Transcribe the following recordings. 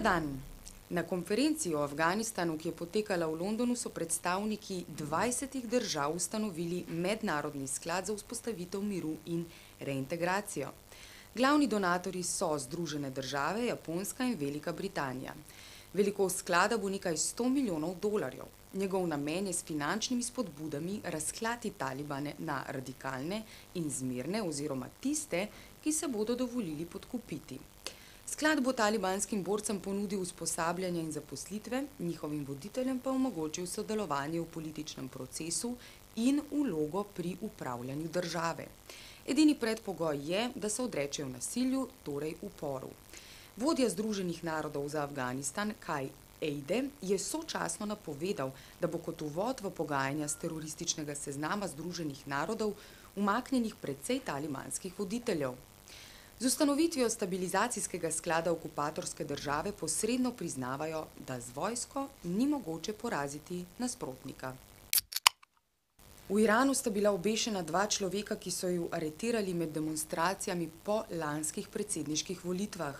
Dober dan. Na konferenci o Afganistanu, ki je potekala v Londonu, so predstavniki 20 držav ustanovili mednarodni sklad za vzpostavitev miru in reintegracijo. Glavni donatorji so Združene države, Japonska in Velika Britanija. Velikost sklada bo nekaj 100 milijonov dolarjev. Njegov namen je s finančnimi spodbudami razklati talibane na radikalne in zmerne oziroma tiste, ki se bodo dovolili podkupiti. Sklad bo talibanskim borcem ponudil usposabljanje in zaposlitve, njihovim voditeljem pa omogočil sodelovanje v političnem procesu in vlogo pri upravljanju države. Edini predpogoj je, da se odrečejo nasilju, torej uporu. Vodja Združenih narodov za Afganistan, Kai Eide, je sočasno napovedal, da bo kot uvod v pogajanja s terorističnega seznama Združenih narodov umaknjenih precej talibanskih voditeljev. Z ustanovitvijo stabilizacijskega sklada okupatorske države posredno priznavajo, da z vojsko ni mogoče poraziti nasprotnika. V Iranu sta bila obešena 2 človeka, ki so ju aretirali med demonstracijami po lanskih predsedniških volitvah.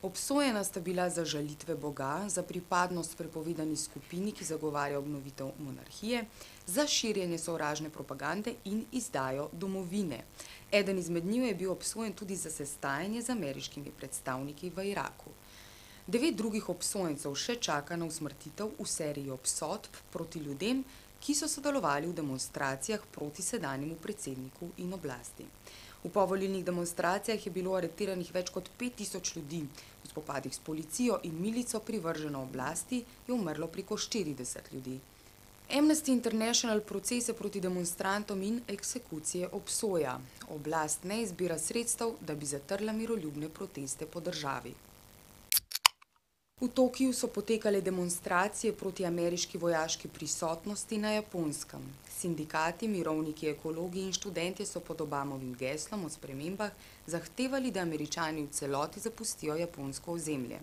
Obsojena sta bila za žalitve Boga, za pripadnost prepovedani skupini, ki zagovarja obnovitev monarhije, za širjenje sovražne propagande in izdajo domovine. Eden izmed njiju je bil obsojen tudi za sestajanje z ameriškimi predstavniki v Iraku. 9 drugih obsojencev še čaka na usmrtitev v seriji obsodb proti ljudem, ki so sodelovali v demonstracijah proti sedanjemu predsedniku in oblasti. V povolilnih demonstracijah je bilo aretiranih več kot 5000 ljudi. V spopadih s policijo in milico privrženo oblasti je umrlo preko 40 ljudi. Amnesty International procese proti demonstrantom in eksekucije obsoja. Oblast ne izbira sredstev, da bi zatrla miroljubne proteste po državi. V Tokiju so potekale demonstracije proti ameriški vojaški prisotnosti na Japonskem. Sindikati, mirovniki, ekologi in študentje so pod Obamovim geslom o spremembah zahtevali, da Američani v celoti zapustijo japonsko ozemlje.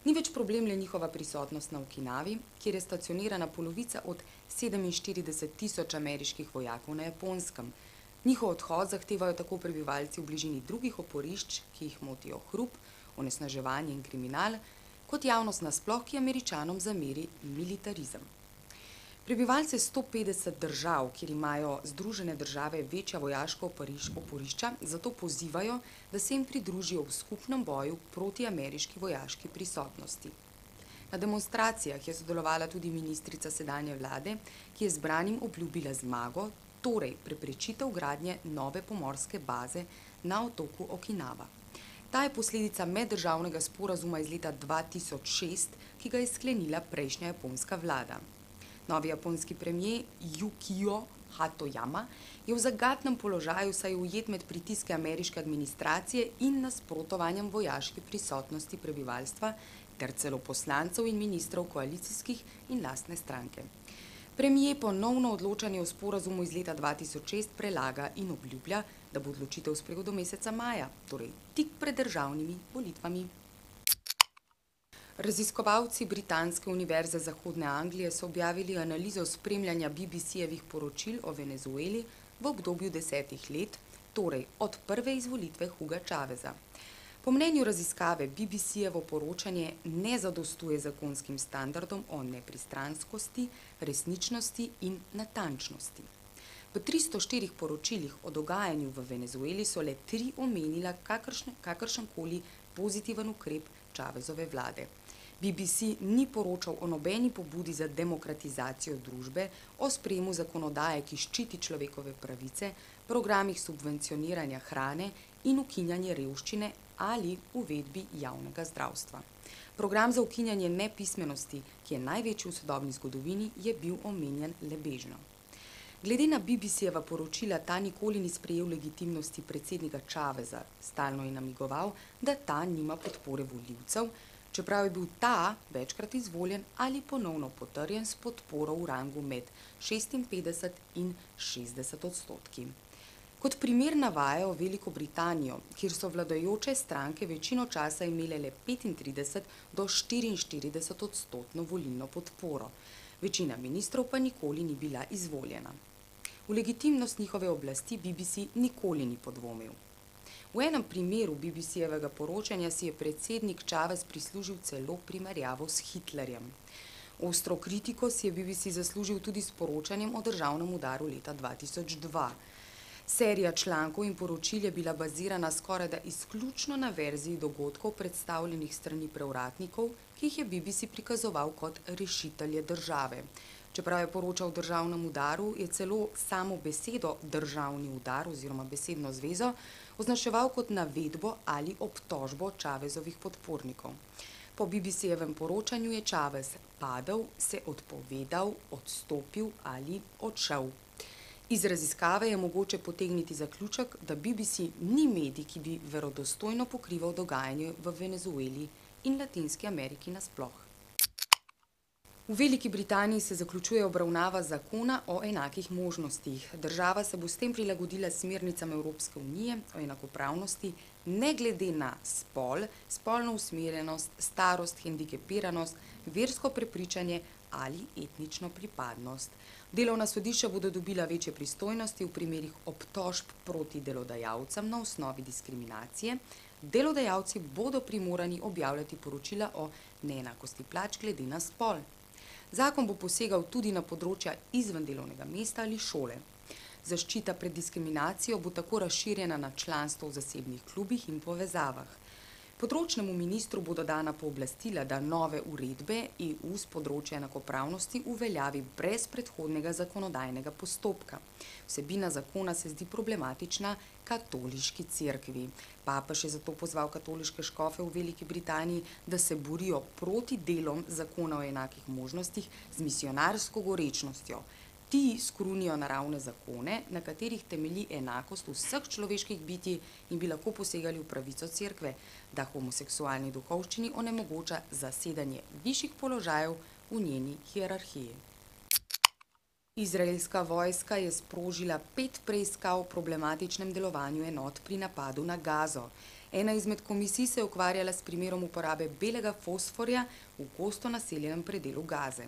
Ni več problem le njihova prisotnost na Okinavi, kjer je stacionirana polovica od 47 000 ameriških vojakov na Japonskem. Njihov odhod zahtevajo tako prebivalci v bližini drugih oporišč, ki jih motijo hrup, onesnaževanje in kriminal, kot javnost nasploh, ki Američanom zameri militarizem. Prebivalce 150 držav, kjer imajo Združene države večja vojaška oporišča, zato pozivajo, da se jim pridružijo v skupnem boju proti ameriški vojaški prisotnosti. Na demonstracijah je sodelovala tudi ministrica sedanje vlade, ki je zbranim obljubila zmago, torej preprečitev gradnje nove pomorske baze na otoku Okinava. Ta je posledica meddržavnega sporazuma iz leta 2006, ki ga je sklenila prejšnja japonska vlada. Novi japonski premier Yukio Hatoyama je v zagatnem položaju, saj je ujet med pritiske ameriške administracije in nasprotovanjem vojaški prisotnosti prebivalstva ter celo poslancev in ministrov koalicijskih in lastne stranke. Premier ponovno odločanje o sporazumu iz leta 2006 prelaga in obljublja, da bo odločitev sprejel do meseca maja, torej tik pred državnimi volitvami. Raziskovalci Britanske univerze Zahodne Anglije so objavili analizo spremljanja BBC-jevih poročil o Venezueli v obdobju 10 let, torej od prve izvolitve Huga Chaveza. Po mnenju raziskave BBC-jevo poročanje ne zadostuje zakonskim standardom o nepristranskosti, resničnosti in natančnosti. V 304 poročilih o dogajanju v Venezueli so le 3 omenila kakršenkoli pozitiven ukrep Chavezove vlade. BBC ni poročal o nobeni pobudi za demokratizacijo družbe, o sprejemu zakonodaje, ki ščiti človekove pravice, programih subvencioniranja hrane in ukinjanje revščine ali uvedbi javnega zdravstva. Program za ukinjanje nepismenosti, ki je največji v sodobni zgodovini, je bil omenjen le bežno. Glede na BBC-jeva poročila, ta nikoli ni sprejel legitimnosti predsednika Chaveza, stalno je namigoval, da ta nima podpore volivcev, čeprav je bil ta večkrat izvoljen ali ponovno potrjen s podporo v rangu med 56 in 60 odstotki. Kot primer navajajo Veliko Britanijo, kjer so vladajoče stranke večino časa imele le 35 do 44 odstotno volilno podporo. Večina ministrov pa nikoli ni bila izvoljena. V legitimnost njihove oblasti BBC nikoli ni podvomil. V enem primeru BBC-jevega poročanja si je predsednik Chavez prislužil celo primerjavo s Hitlerjem. Ostro kritiko si je BBC zaslužil tudi s poročanjem o državnem udaru leta 2002. Serija člankov in poročil je bila bazirana skorajda izključno na verziji dogodkov predstavljenih strani prevratnikov, ki jih je BBC prikazoval kot rešitelje države. Čeprav je poročal o državnem udaru, je celo samo besedo državni udar oziroma besedno zvezo označeval kot navedbo ali obtožbo Chavezovih podpornikov. Po BBC-jevem poročanju je Chavez padel, se odpovedal, odstopil ali odšel. Iz raziskave je mogoče potegniti zaključek, da BBC ni medij, ki bi verodostojno pokrival dogajanje v Venezueli in Latinski Ameriki nasploh. V Veliki Britaniji se zaključuje obravnava zakona o enakih možnostih. Država se bo s tem prilagodila smernicam Evropske unije o enakopravnosti, ne glede na spol, spolno usmerjenost, starost, hendikepiranost, versko prepričanje ali etnično pripadnost. Delovna sodišča bodo dobila večje pristojnosti v primerih obtožb proti delodajalcem na osnovi diskriminacije. Delodajalci bodo primorani objavljati poročila o neenakosti plač glede na spol. Zakon bo posegal tudi na področja izven delovnega mesta ali šole. Zaščita pred diskriminacijo bo tako razširjena na članstvo v zasebnih klubih in povezavah. Področnemu ministru bodo dana pooblastila, da nove uredbe EU z področja enakopravnosti uveljavi brez predhodnega zakonodajnega postopka. Vsebina zakona se zdi problematična katoliški cerkvi. Papež je zato pozval katoliške škofe v Veliki Britaniji, da se borijo proti delom zakona o enakih možnostih z misijonarsko gorečnostjo. Ti skrunijo naravne zakone, na katerih temelji enakost vseh človeških bitij in bi lahko posegali v pravico cerkve, da homoseksualni duhovščini onemogoča zasedanje višjih položajev v njeni hierarhiji. Izraelska vojska je sprožila 5 preiskav o problematičnem delovanju enot pri napadu na Gazo. Ena izmed komisij se je ukvarjala s primerom uporabe belega fosforja v gosto naseljenem predelu Gaze.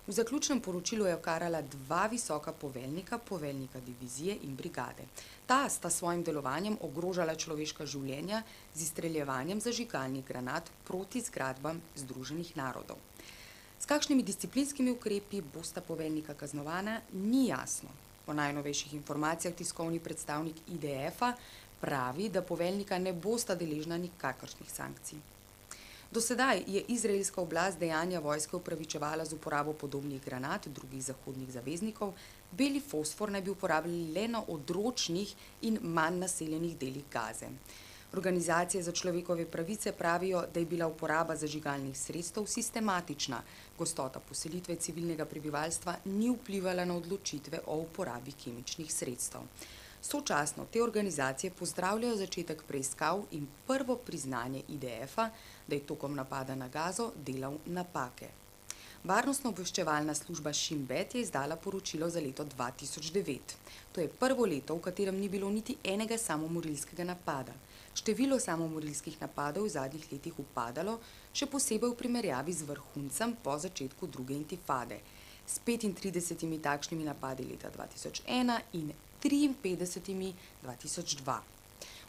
V zaključnem poročilu je okarala 2 visoka poveljnika, poveljnika divizije in brigade. Ta sta svojim delovanjem ogrožala človeška življenja z izstreljevanjem zažigalnih granat proti zgradbam Združenih narodov. S kakšnimi disciplinskimi ukrepi bosta poveljnika kaznovana, ni jasno. Po najnovejših informacijah tiskovni predstavnik IDF-a pravi, da poveljnika ne bosta deležna nikakršnih sankcij. Do sedaj je izraelska oblast dejanja vojske upravičevala z uporabo podobnih granat drugih zahodnih zaveznikov. Beli fosfor naj bi uporabljali le na odročnih in manj naseljenih delih Gaze. Organizacije za človekove pravice pravijo, da je bila uporaba zažigalnih sredstev sistematična. Gostota poselitve civilnega prebivalstva ni vplivala na odločitve o uporabi kemičnih sredstev. Sočasno te organizacije pozdravljajo začetek preiskav in prvo priznanje IDF-a, da je tokom napada na Gazo delal napake. Varnostno-obveščevalna služba Shin Bet je izdala poročilo za leto 2009. To je prvo leto, v katerem ni bilo niti enega samomorilskega napada. Število samomorilskih napadov v zadnjih letih upadalo, še posebej v primerjavi z vrhuncem po začetku druge intifade. S 35 takšnimi napadi leta 2001 in 53 2002.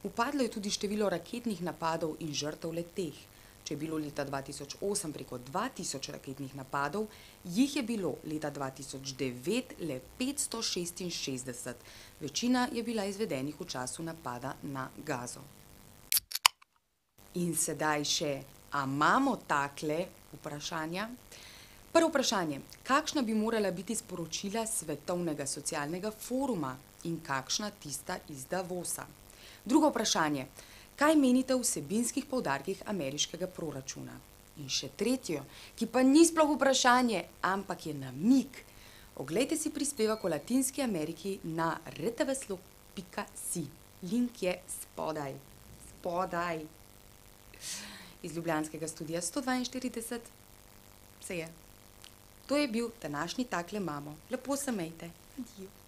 Upadlo je tudi število raketnih napadov in žrtev le-teh. Če je bilo leta 2008 preko 2000 raketnih napadov, jih je bilo leta 2009 le 566. Večina je bila izvedenih v času napada na Gazo. In sedaj še, a imamo takle vprašanja? Prvo vprašanje, kakšna bi morala biti sporočila Svetovnega socialnega foruma in kakšna tista iz Davosa? Drugo vprašanje, kaj menite o vsebinskih poudarkih ameriškega proračuna? In še tretje, ki pa ni sploh vprašanje, ampak je namig. Oglejte si prispevek o Latinski Ameriki na rtvslog.si. Link je spodaj. Iz ljubljanskega studia 142 se je. To je bil današnji Takle mamo. Lepo se mejte. Adijo.